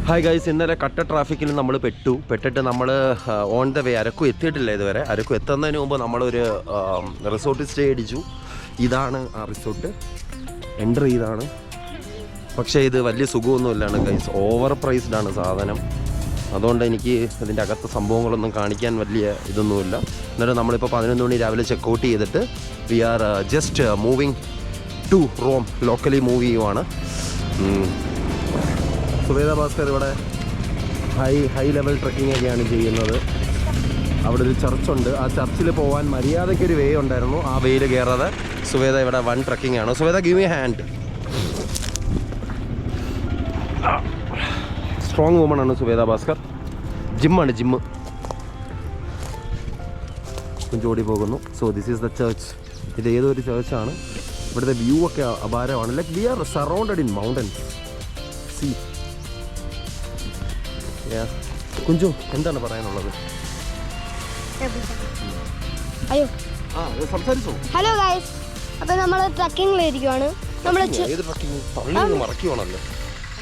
Hi guys, ഇന്നലെ കട്ട ട്രാഫിക്കിൽ നമ്മൾ പെട്ടിട്ട് നമ്മൾ ഓൺ ദ വേ അരക്കു എത്തിയിട്ടില്ല ഇതുവരെ. അരക്കു എത്തുന്നതിന് മുമ്പ് നമ്മളൊരു റിസോർട്ട് സ്റ്റേ അടിച്ചു. ഇതാണ് ആ റിസോർട്ട്, എൻ്റർ ചെയ്താണ്. പക്ഷേ ഇത് വലിയ സുഖമൊന്നുമില്ലാണ് ഗൈസ്, ഓവർ പ്രൈസ്ഡ് ആണ് സാധനം. അതുകൊണ്ട് എനിക്ക് ഇതിൻ്റെ അകത്ത് സംഭവങ്ങളൊന്നും കാണിക്കാൻ വലിയ ഇതൊന്നുമില്ല. എന്നിട്ട് നമ്മളിപ്പോൾ 11 മണി രാവിലെ ചെക്കൗട്ട് ചെയ്തിട്ട് we are just moving to Rome. Locally move ചെയ്യുവാണ്. സുവേദ ഭാസ്കർ ഇവിടെ ഹൈ ലെവൽ ട്രക്കിംഗ് ഒക്കെയാണ് ചെയ്യുന്നത്. അവിടെ ഒരു ചർച്ചുണ്ട്, ആ ചർച്ചിൽ പോകാൻ മര്യാദയ്ക്കൊരു വേ ഉണ്ടായിരുന്നു. ആ വേയിൽ കയറാതെ സുവേദ ഇവിടെ വൺ ട്രക്കിംഗ് ആണ്. Suveda give me hand. Strong woman ആണ് സുവേദ ഭാസ്കർ. ജിമ്മാണ്, ജിമ്മ്. ജോഡി പോകുന്നു. So this is the church. ഇത് ഏതൊരു ചർച്ചാണ്. ഇവിടുത്തെ വ്യൂ ഒക്കെ അപാരമാണ്. Like we are surrounded in mountains. See Kunchu, എന്താണ് പറയാനുള്ളത്? അയ്യോ സംസാരിച്ചോ. ഹലോ ഗൈസ്, അപ്പൊ നമ്മൾ ട്രക്കിങ്ങിലിരിക്കുവാണ്.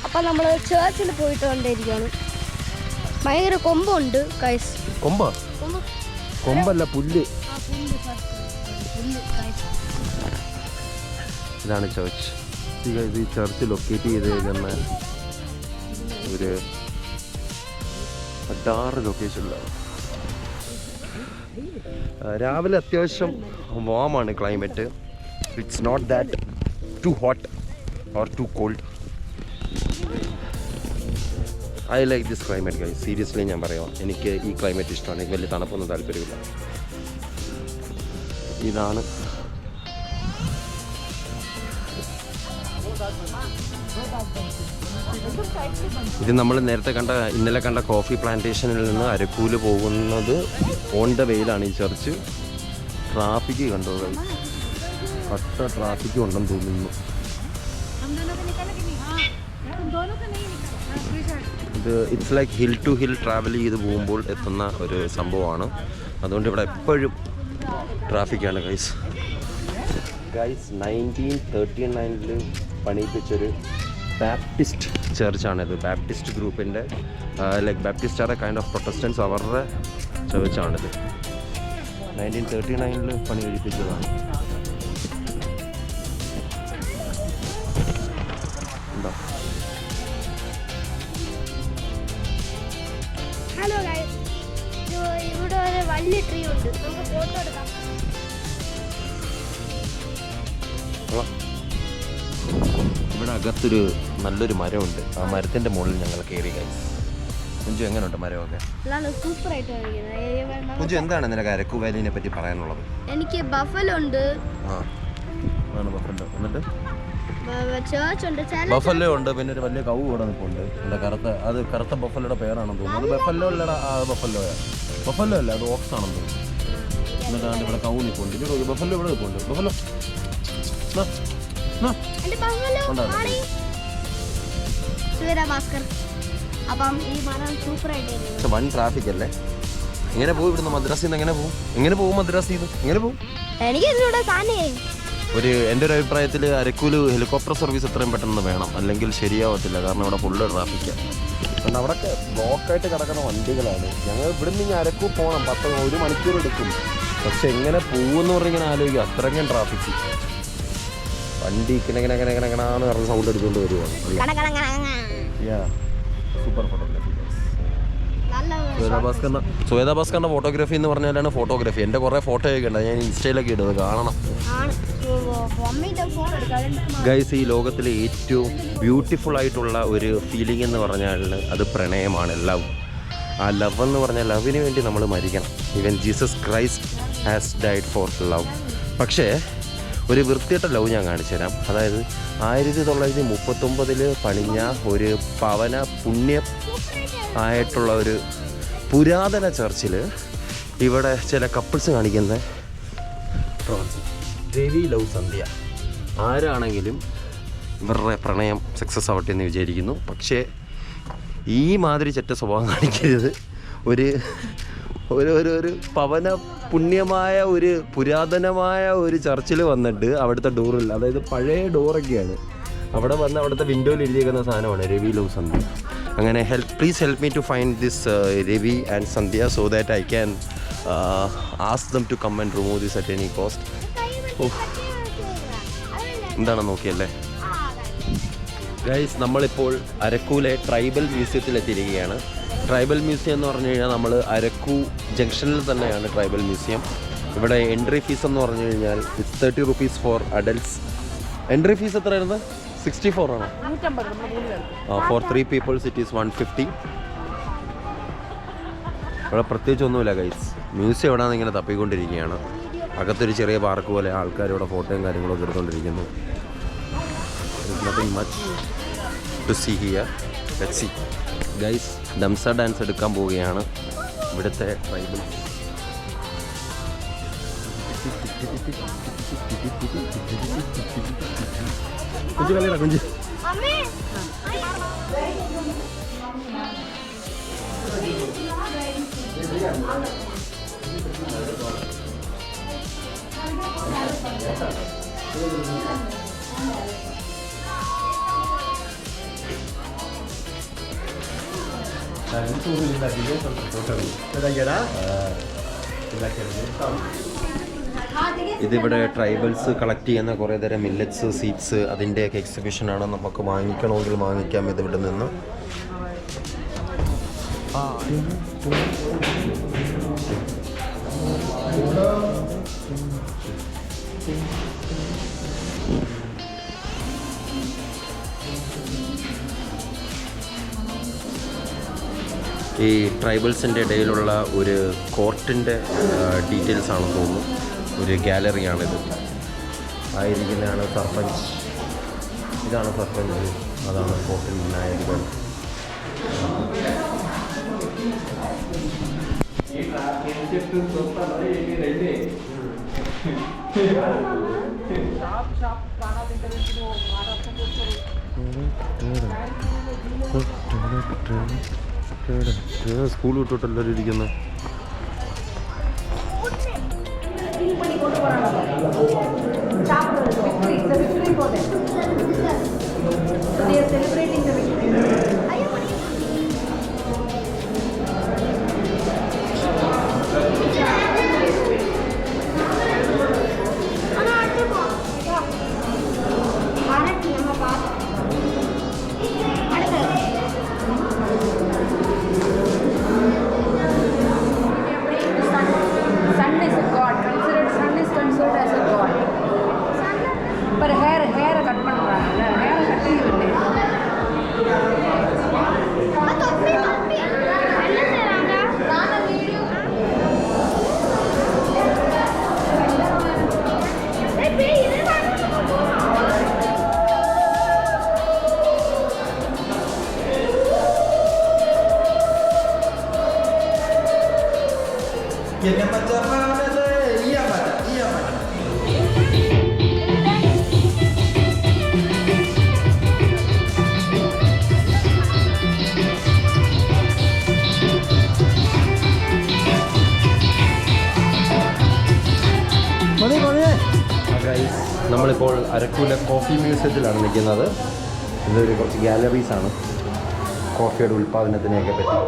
അപ്പൊ നമ്മൾ ചേർച്ചിൽ പോയിട്ട് കൊണ്ടിരിക്കുകയാണ്. ഭയങ്കര കൊമ്പുണ്ട് ഗൈസ്. കൊമ്പല്ല, പുല്ല്. ഇതാണ് ചർച്ച്. ഈ ചർച്ച് ലൊക്കേറ്റ് ചെയ്തേക്കുന്ന ഒരു 6 ലൊക്കേഷനിലാണ്. രാവിലെ അത്യാവശ്യം വാമാണ് climate. It's not that too hot or too cold. I like this climate guys. Seriously ഞാൻ പറയാം, എനിക്ക് ഈ ക്ലൈമറ്റ് ഇഷ്ടമാണ്. എനിക്ക് വലിയ തണുപ്പൊന്നും താല്പര്യമില്ല. ഇതാണ് ഇത് നമ്മൾ നേരത്തെ ഇന്നലെ കണ്ട കോഫി പ്ലാന്റേഷനിൽ നിന്ന് അരക്കൂല് പോകുന്നത് ഓൺ ദ വേയിലാണ് ഈ ചർച്ച്. ട്രാഫിക്ക് കണ്ടോ ഗൈസ്, കട്ട ട്രാഫിക്ക് ഉണ്ടെന്ന് തോന്നുന്നു. ഇത് it's like hill to hill travel ചെയ്ത് പോകുമ്പോൾ എത്തുന്ന ഒരു സംഭവമാണ്. അതുകൊണ്ട് ഇവിടെ എപ്പോഴും ട്രാഫിക്കാണ് ഗൈസ്. 1939 പണിയിപ്പിച്ചൊരു ബാപ്റ്റിസ്റ്റ് ചർച്ചാണിത്. ബാപ്റ്റിസ്റ്റ് ഗ്രൂപ്പിൻ്റെ like Baptist are a kind of protestants, അവരുടെ ചർച്ചാണിത്. 1939 പണി കഴിപ്പിച്ചതാണ്. എന്താ ഹലോ ഗൈസ്, ഇവിടെ ഒരു വലിയ ട്രീ ഉണ്ട്. നമുക്ക് ഫോട്ടോ എടുക്കാം. ഇവിടെ അകത്തൊരു നല്ലൊരു മരമുണ്ട്. ആ മരത്തിൻ്റെ മുകളിൽ ഞങ്ങൾ കയറി ഗൈസ്. കുഞ്ചു, എങ്ങനെയുണ്ട് മരമൊക്കെ? കുഞ്ചു, എന്താണ് നിനക്ക് അരക്കു വാലിനെ പറ്റി പറയാനുള്ളത്? എനിക്ക് ബഫലോ ഉണ്ട്. ബഫലോ എന്നിട്ട് ചേർച്ച് ഉണ്ട്, ബഫലോ ഉണ്ട്. പിന്നെ ഒരു വലിയ കൗ കൂടെ നിൽപ്പുണ്ട്. എൻ്റെ കറുത്ത ബഫലോയുടെ പേരാണെന്ന് തോന്നുന്നു. അത് ബഫലോ അല്ലടാ, ബഫലോ അല്ല, അത് ഓക്സ് ആണെന്ന് തോന്നുന്നു. എന്നിട്ടാണ് ഇവിടെ കൗ നിൽപ്പുണ്ട്. ബഫലോ ഇവിടെ നിൽപ്പുണ്ട്. ബഫലോ വൺ ട്രാഫിക് അല്ലേ. എങ്ങനെ പോകും ഇവിടുന്ന്? മദ്രാസിൽ നിന്ന് എങ്ങനെ പോകും? മദ്രാസിൽ നിന്ന് എങ്ങനെ പോകും? എൻ്റെ ഒരു അഭിപ്രായത്തിൽ അരക്കൂല് ഹെലികോപ്റ്റർ സർവീസ് എത്രയും പെട്ടെന്ന് വേണം, അല്ലെങ്കിൽ ശരിയാവത്തില്ല. കാരണം ഇവിടെ ഫുള്ള് ട്രാഫിക്കാണ്. കാരണം അവിടെയൊക്കെ ബ്ലോക്കായിട്ട് കിടക്കുന്ന വണ്ടികളാണ്. ഞങ്ങൾ ഇവിടുന്ന് ഇനി അരക്കൂ പോകണം, 1 മണിക്കൂർ എടുക്കും. പക്ഷെ എങ്ങനെ പോകുമെന്ന് പറഞ്ഞിങ്ങനെ ആലോചിക്കുക, അത്രയ്ക്കും ട്രാഫിക്ക്. വണ്ടി കിണകിണകിണകിണകിണാന്ന് പറഞ്ഞ സൗണ്ട് എടുത്തുകൊണ്ട് വരുവാണ്. Super photography. സുവേദ ഭാസ്കറിന്റെ ഫോട്ടോഗ്രാഫി എന്ന് പറഞ്ഞാലാണ് ഫോട്ടോഗ്രാഫി. എൻ്റെ കുറേ ഫോട്ടോയൊക്കെ ഉണ്ട്, ഞാൻ ഇൻസ്റ്റയിലൊക്കെ ഇടുന്നത് കാണണം ഗൈസ്. ഈ ലോകത്തിലെ ഏറ്റവും ബ്യൂട്ടിഫുൾ ആയിട്ടുള്ള ഒരു ഫീലിംഗ് എന്ന് പറഞ്ഞാൽ അത് പ്രണയമാണ്, ലവ്. ആ ലവ് എന്ന് പറഞ്ഞാൽ ലവിന് വേണ്ടി നമ്മൾ മരിക്കണം. Even Jesus Christ has died four love. പക്ഷേ ഒരു വൃത്തിയിട്ട ലവ് ഞാൻ കാണിച്ചു തരാം. അതായത് 1939 പണിഞ്ഞ ഒരു പവന പുണ്യം ആയിട്ടുള്ള ഒരു പുരാതന ചർച്ചിൽ ഇവിടെ ചില കപ്പിൾസ് കാണിക്കുന്ന രവി ലവ് സന്ധ്യ. ആരാണെങ്കിലും ഇവരുടെ പ്രണയം സക്സസ് ആവട്ടെ എന്ന് വിചാരിക്കുന്നു. പക്ഷേ ഈ മാതിരി ചെറ്റ സ്വഭാവം കാണിക്കരുത്. ഒരു പവന പുണ്യമായ ഒരു പുരാതനമായ ഒരു ചർച്ചിൽ വന്നിട്ട് അവിടുത്തെ ഡോറില്ല, അതായത് പഴയ ഡോറൊക്കെയാണ്. അവിടെ വന്ന് അവിടുത്തെ വിൻഡോയിൽ എഴുതിയേക്കുന്ന സാധനമാണ് രവി ലവ് സന്ധ്യ. അങ്ങനെ please help me to find this Ravi and Sandhya so that I can ask them to come and remove this at any cost. എന്താണെന്ന് നോക്കിയല്ലേ ഗൈസ്, നമ്മളിപ്പോൾ അരക്കൂലെ ട്രൈബൽ മ്യൂസിയത്തിൽ എത്തിയിരിക്കുകയാണ്. ട്രൈബൽ മ്യൂസിയം എന്ന് പറഞ്ഞു കഴിഞ്ഞാൽ നമ്മൾ അരക്കു ജംഗ്ഷനിൽ തന്നെയാണ് ട്രൈബൽ മ്യൂസിയം. ഇവിടെ എൻട്രി ഫീസ് എന്ന് പറഞ്ഞു കഴിഞ്ഞാൽ it's 30 rupees for adults. Entry fees എത്രയായിരുന്നു? 64 ആണോ? For 3 people it is 150. ഇവിടെ പ്രത്യേകിച്ച് ഒന്നുമില്ല ഗൈസ്. മ്യൂസിയം എവിടെയാണെന്ന് ഇങ്ങനെ തപ്പിക്കൊണ്ടിരിക്കുകയാണ്. അകത്തൊരു ചെറിയ പാർക്ക് പോലെ ആൾക്കാരിവിടെ ഫോട്ടോയും കാര്യങ്ങളൊക്കെ എടുത്തുകൊണ്ടിരിക്കുന്നു. Nothing much to see here. Let's see guys. ഡംസ ഡാൻസ് എടുക്കാൻ പോവുകയാണ് ഇവിടുത്തെ ട്രൈബൽ. കുഞ്ചു കളിയടാ കുഞ്ചു. ഇതിവിടെ ട്രൈബൽസ് കളക്ട് ചെയ്യുന്ന കുറേ തരം മില്ലറ്റ്സ്, സീഡ്സ്, അതിൻ്റെയൊക്കെ എക്സിബിഷനാണ്. നമുക്ക് വാങ്ങിക്കണമെങ്കിൽ വാങ്ങിക്കാം ഇതിവിടെ നിന്ന്. ഈ ട്രൈബൽസിൻ്റെ ഇടയിലുള്ള ഒരു കോർട്ടിൻ്റെ ഡീറ്റെയിൽസ് ആണെന്ന് തോന്നുന്നു. ഒരു ഗാലറിയാണിത്. ആയിരിക്കുന്നതാണ് സർപഞ്ച്. ഇതാണ് സർപഞ്ച്, അതാണ് കോർട്ടിൻ്റെ നായകൻ. സ്കൂൾ വിട്ടിട്ടെല്ലാവരും ഇരിക്കുന്നു. നമ്മളിപ്പോൾ അരക്കൂല കോഫി മ്യൂസിയത്തിലാണ് നിൽക്കുന്നത്. ഇതൊരു കുറച്ച് ഗാലറീസാണ് കോഫിയുടെ ഉൽപ്പാദനത്തിനെയൊക്കെ പറ്റി.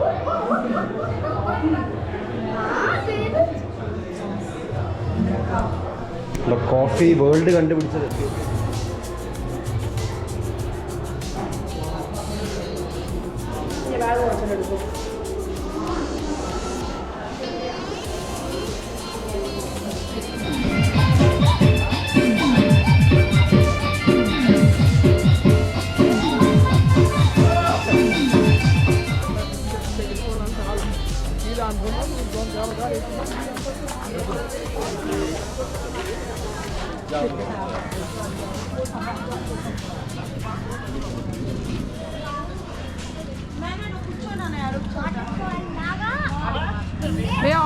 കോഫി വേൾഡ് കണ്ടുപിടിച്ചത്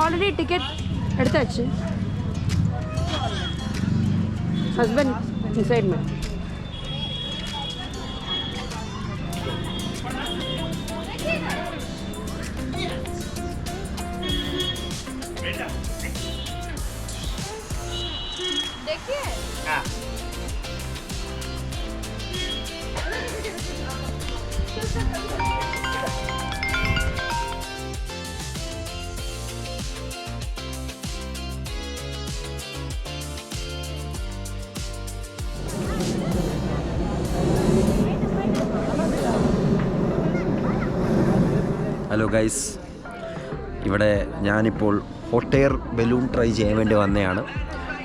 ऑलरेडी टिकट എടുത്താச்சு हस्बैंड इनसाइड में देखिए ഹലോ ഗൈസ്, ഇവിടെ ഞാനിപ്പോൾ ഹോട്ട് എയർ ബലൂൺ ട്രൈ ചെയ്യാൻ വേണ്ടി വന്നതാണ്.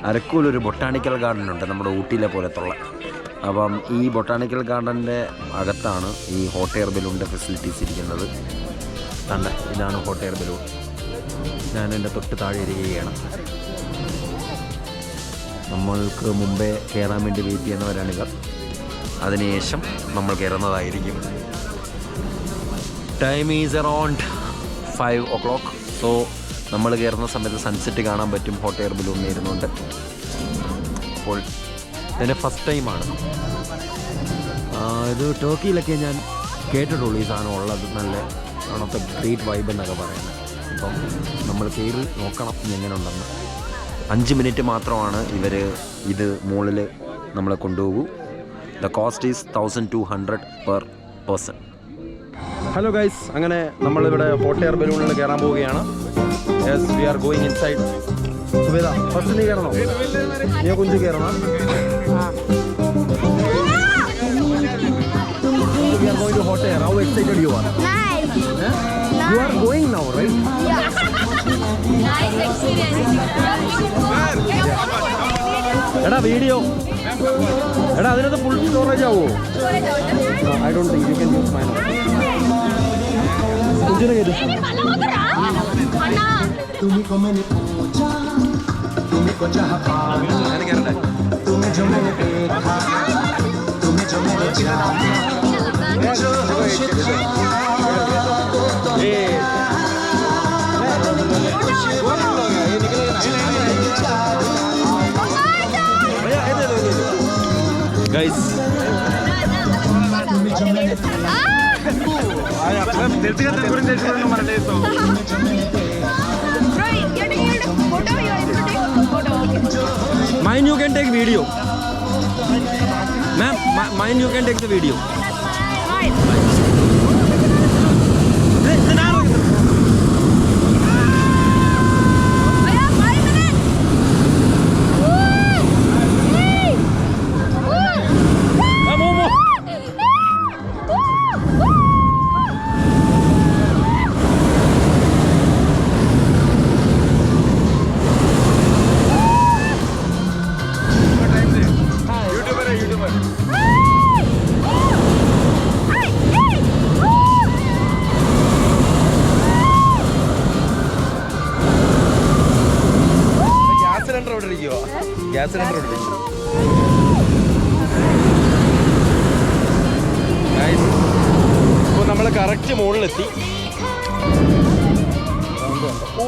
അരക്കൂലൊരു ബൊട്ടാണിക്കൽ ഗാർഡൻ ഉണ്ട്, നമ്മുടെ ഊട്ടിയിലെ പോലത്തുള്ള. അപ്പം ഈ ബൊട്ടാണിക്കൽ ഗാർഡൻ്റെ അകത്താണ് ഈ ഹോട്ട് എയർ ബലൂണിൻ്റെ ഫെസിലിറ്റീസ് ഇരിക്കുന്നത്. കണ്ട, ഇതാണ് ഹോട്ട് എയർ ബലൂൺ. ഞാൻ എൻ്റെ തൊട്ട് താഴെ ഇരിക്കുകയാണ്. നമ്മൾക്ക് മുമ്പേ കയറാൻ വേണ്ടി വെയിറ്റ് ചെയ്യുന്നവരാണിവർ. അതിനുശേഷം നമ്മൾ കയറുന്നതായിരിക്കും. Time is around 5 o'clock. So നമ്മൾ കയറുന്ന സമയത്ത് സൺസെറ്റ് കാണാൻ പറ്റും ഹോട്ട് എയർ ബലൂണിൽ ഇരുന്നുകൊണ്ട്. അപ്പോൾ എൻ്റെ ഫസ്റ്റ് ടൈമാണ് ഇത്. ടർക്കിയിലൊക്കെ ഞാൻ കേട്ടിട്ടുള്ളൂ ഈ സാധനം ഉള്ളത്. നല്ല ആണത്തെ ഗ്രേറ്റ് വൈബ് എന്നൊക്കെ പറയുന്നത്. അപ്പം നമ്മൾ കയറി നോക്കണം എങ്ങനെ ഉണ്ടെന്ന്. 5 മിനിറ്റ് മാത്രമാണ് ഇവർ ഇത് മുകളിൽ നമ്മളെ കൊണ്ടുപോകൂ. The cost is 1200 per person. Hello guys, അങ്ങനെ നമ്മളിവിടെ ഹോട്ട് എയർ ബലൂണിൽ കയറാൻ പോവുകയാണ്. Yes, we are going inside. Subeda, first നീ കയറണോ? നീ കുഞ്ചു കയറണം. We are going to hot air. How excited you are? Nice. You are going now, right? Nice experience. എടാ വീഡിയോ, എടാ അതിനകത്ത് ഫുൾ സ്റ്റോറേജ് ആവുമോ? I don't think you can use my number. കുഞ്ചിനെ കയറി. तुम्ही को मैंने पूछा, तुम्ही को चाहा पाया, तुम्हें जो मैंने देखा, तुम्हें जो मैंने चाहा, जो होश था वो तो guys, Mine you can take video. Ma'am, mine you can take the video. Gas cylinder ഇപ്പോൾ നമ്മൾ കറക്റ്റ് മുകളിലെത്തി. ഓ,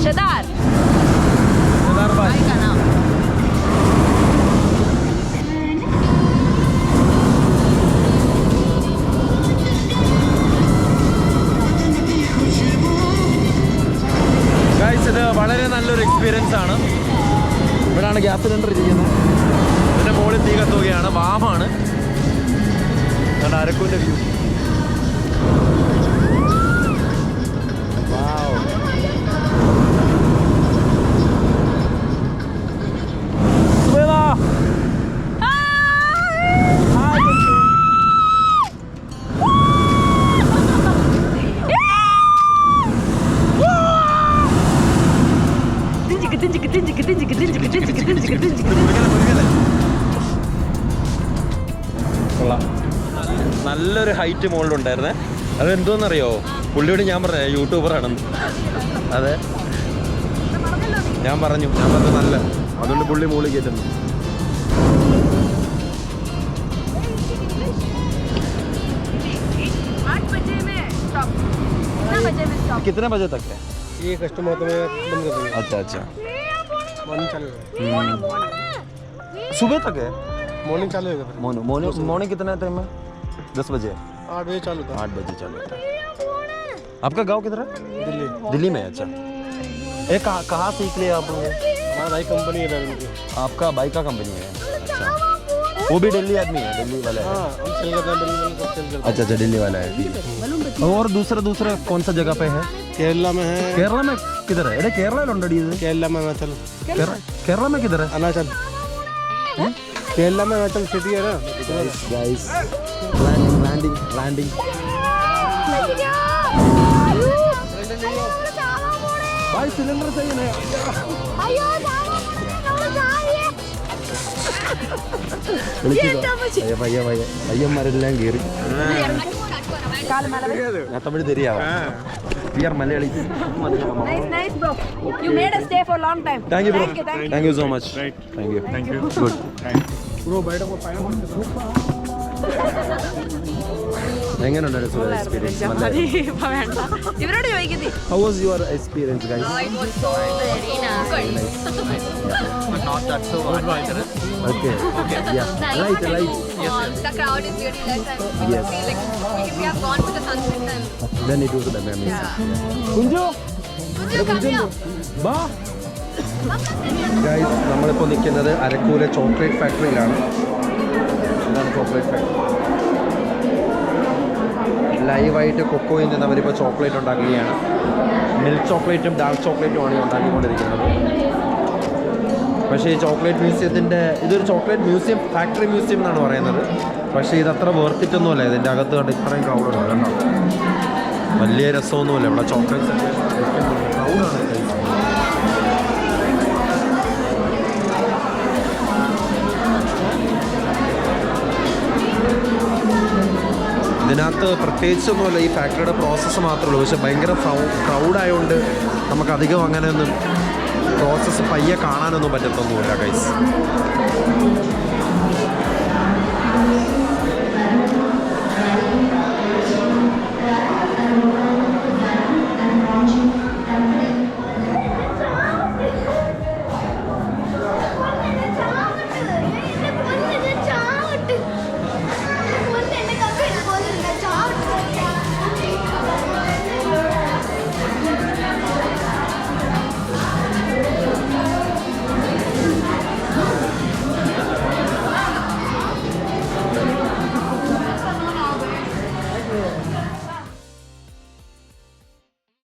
शेदार भाई का नाम. ഗൈസ്, ഇത് വളരെ നല്ലൊരു എക്സ്പീരിയൻസ് ആണ്. ഇവിടെയാണ് ഗ്യാസ് സിലിണ്ടർ ഇരിക്കുന്നത്. ഇതിൻ്റെ മുകളിൽ തീ കത്തുകയാണ്. വാമാണ് അരക്കൂൻ്റെ വ്യൂ. കൊള്ളാം. നല്ലൊരു ഹൈറ്റ് മുകളിലുണ്ടായിരുന്നേ. അതെന്തോന്നറിയോ, പുള്ളിയോട് ഞാൻ പറഞ്ഞ യൂട്യൂബറാണെന്ന്. അതെ, ഞാൻ പറഞ്ഞു നല്ല, അതുകൊണ്ട് പുള്ളി മുകളിൽ കയറ്റുന്നു. कितने बजे तक है ये? कस्टमर तो मैं बंद कर देंगे। अच्छा अच्छा, मॉर्निंग चालू होगा। सुबह तक है? मॉर्निंग चालू होगा फिर। मॉर्निंग कितना टाइम है? 10 बजे? 8 बजे चालू था। 8 बजे चालू होता है। आपका गांव किधर है? दिल्ली। दिल्ली में? अच्छा, ये कहाँ सीख लिया आप? हमारा भाई कंपनी है इनकी। आपका बाइक का कंपनी है? अच्छा, वो भी दिल्ली आदमी है, दिल्ली वाला है? हाँ हम सेल करते हैं, दिल्ली में सब सेल करते अच्छा अच्छा, दिल्ली वाला है, ठीक है। और दूसरा कौन सा जगह पे है? हैं। केरला में है, केरला में किधर है? अरे केरला लौंडड़ी है। केरला में अरुणाचल, केरला में किधर है? अरुणाचल केरला में अरुणाचल सिटी है ना। गाइस लैंडिंग भाई, सिलेंडर चाहिए ना? പയ്യന്മാരെല്ലാം കയറി. ഞാൻ തമിഴ് തെരിയാവാ, we are Malayali. Nice bro. You made us stay for a long time. Thank you bro, Thank you. Thank you so much. Thank you good. എങ്ങനെയുണ്ടായിരുന്നു സുഹൃത്ത് എക്സ്പീരിയൻസ്? ഇവരോട് ചോദിക്കുന്നേ. How was your experience guys? It was so very nice. But not that so adventurous. Okay. Yeah. Nice. Right. The crowd is really less and we Yes. feel like if we have gone to the sunset then Then it was amazing. Kunju, come here. ബാ guys, നമ്മളിപ്പോൾ നിൽക്കുന്നത് അരക്കൂലെ chocolate ഫാക്ടറിയിലാണ്. ഇതാണ് chocolate factory. ലൈവായിട്ട് cocoyl നിന്ന് അവരിപ്പോൾ chocolate ഉണ്ടാക്കുകയാണ്. Milk ചോക്ലേറ്റും dark ചോക്ലേറ്റുമാണ് ഈ ഉണ്ടാക്കിക്കൊണ്ടിരിക്കുന്നത്. പക്ഷേ ഈ ചോക്ലേറ്റ് മ്യൂസിയത്തിൻ്റെ ഇതൊരു ചോക്ലേറ്റ് മ്യൂസിയം, ഫാക്ടറി മ്യൂസിയം എന്നാണ് പറയുന്നത്. പക്ഷേ ഇതത്ര വേർത്തിട്ടൊന്നുമല്ല. ഇതിൻ്റെ അകത്ത് കണ്ട് ഇത്രയും ക്രൗഡുണ്ട് കേട്ടോ. വലിയ രസമൊന്നുമില്ല ഇവിടെ. ചോക്ലേറ്റ്സ് ക്രൗഡാണ്. ഇതിനകത്ത് പ്രത്യേകിച്ചൊന്നുമല്ല, ഈ ഫാക്ടറിയുടെ പ്രോസസ്സ് മാത്രമേ ഉള്ളൂ. പക്ഷെ ഭയങ്കര ക്രൗഡായതുകൊണ്ട് നമുക്കധികം അങ്ങനെയൊന്നും പ്രോസസ്സ് പയ്യെ കാണാനൊന്നും പറ്റത്തൊന്നുമില്ല ഗൈസ്.